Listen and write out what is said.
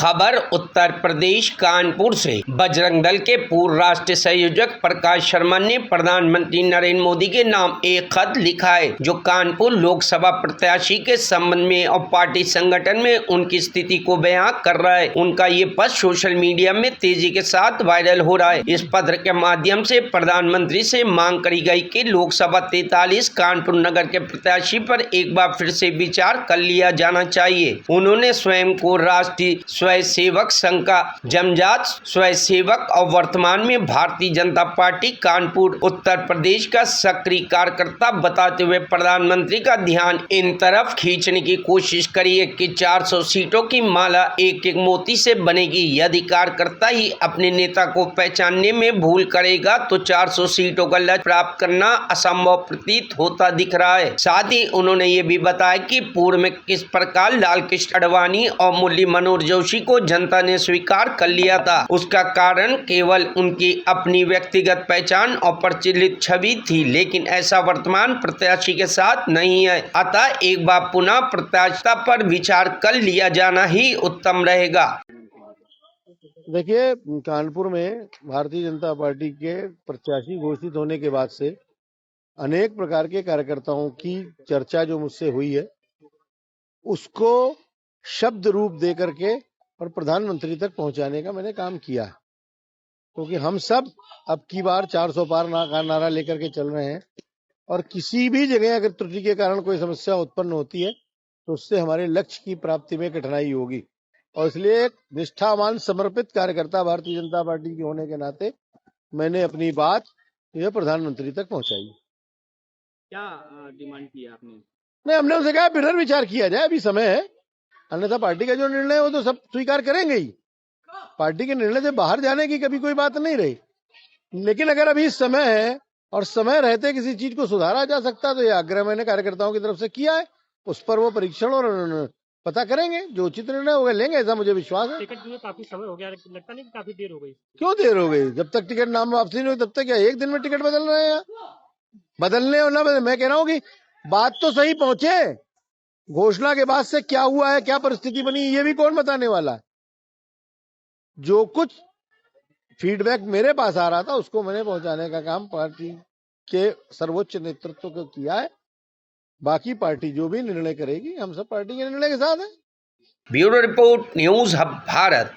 खबर उत्तर प्रदेश कानपुर से। बजरंग दल के पूर्व राष्ट्रीय संयोजक प्रकाश शर्मा ने प्रधानमंत्री नरेंद्र मोदी के नाम एक खत लिखा है, जो कानपुर लोकसभा प्रत्याशी के संबंध में और पार्टी संगठन में उनकी स्थिति को बयां कर रहा है। उनका ये पत्र सोशल मीडिया में तेजी के साथ वायरल हो रहा है। इस पत्र के माध्यम से प्रधानमंत्री से मांग करी गई कि लोकसभा 43 कानपुर नगर के प्रत्याशी पर एक बार फिर से विचार कर लिया जाना चाहिए। उन्होंने स्वयं को राष्ट्रीय स्वयंसेवक संघ का जन्मजात स्वयंसेवक और वर्तमान में भारतीय जनता पार्टी कानपुर उत्तर प्रदेश का सक्रिय कार्यकर्ता बताते हुए प्रधानमंत्री का ध्यान इन तरफ खींचने की कोशिश करी है कि 400 सीटों की माला एक एक मोती से बनेगी। यदि कार्यकर्ता ही अपने नेता को पहचानने में भूल करेगा तो 400 सीटों का लक्ष्य प्राप्त करना असंभव प्रतीत होता दिख रहा है। साथ ही उन्होंने ये भी बताया कि पूर्व में किस प्रकार लाल कृष्ण आडवाणी और मुरली मनोहर जोशी को जनता ने स्वीकार कर लिया था। उसका कारण केवल उनकी अपनी व्यक्तिगत पहचान और प्रचलित छवि थी, लेकिन ऐसा वर्तमान प्रत्याशी के साथ नहीं है। अतः एक बार पुनः प्रत्याशिता पर विचार कर लिया जाना ही उत्तम रहेगा। देखिए, कानपुर में भारतीय जनता पार्टी के प्रत्याशी घोषित होने के बाद से अनेक प्रकार के कार्यकर्ताओं की चर्चा जो मुझसे हुई है, उसको शब्द रूप दे करके और प्रधानमंत्री तक पहुंचाने का मैंने काम किया है। क्योंकि हम सब अब की बार 400 पार का नारा लेकर के चल रहे हैं और किसी भी जगह अगर त्रुटि के कारण कोई समस्या उत्पन्न होती है तो उससे हमारे लक्ष्य की प्राप्ति में कठिनाई होगी। और इसलिए एक निष्ठावान समर्पित कार्यकर्ता भारतीय जनता पार्टी के होने के नाते मैंने अपनी बात यह प्रधानमंत्री तक पहुंचाई। क्या डिमांड की है आपने? नहीं, हमने उनसे कहा फिर विचार किया जाए, अभी समय है। अन्यथा पार्टी का जो निर्णय है वो तो सब स्वीकार करेंगे ही। पार्टी के निर्णय से बाहर जाने की कभी कोई बात नहीं रही। लेकिन अगर अभी समय है और समय रहते किसी चीज को सुधारा जा सकता तो यह आग्रह मैंने कार्यकर्ताओं की तरफ से किया है। उस पर वो परीक्षण और पता करेंगे, जो उचित निर्णय होगा लेंगे, ऐसा मुझे विश्वास है। टिकट जो है काफी समय हो गया, लगता नहीं कि काफी देर हो गई? क्यों देर हो गई? जब तक टिकट नाम वापसी नहीं हुई तब तक क्या एक दिन में टिकट बदल रहे हैं? बदलने और ना बदलने, मैं कह रहा हूँ कि बात तो सही पहुंचे। घोषणा के बाद से क्या हुआ है, क्या परिस्थिति बनी, ये भी कौन बताने वाला है? जो कुछ फीडबैक मेरे पास आ रहा था उसको मैंने पहुंचाने का काम पार्टी के सर्वोच्च नेतृत्व को किया है। बाकी पार्टी जो भी निर्णय करेगी, हम सब पार्टी के निर्णय के साथ हैं। Bureau report, news hub Bharat.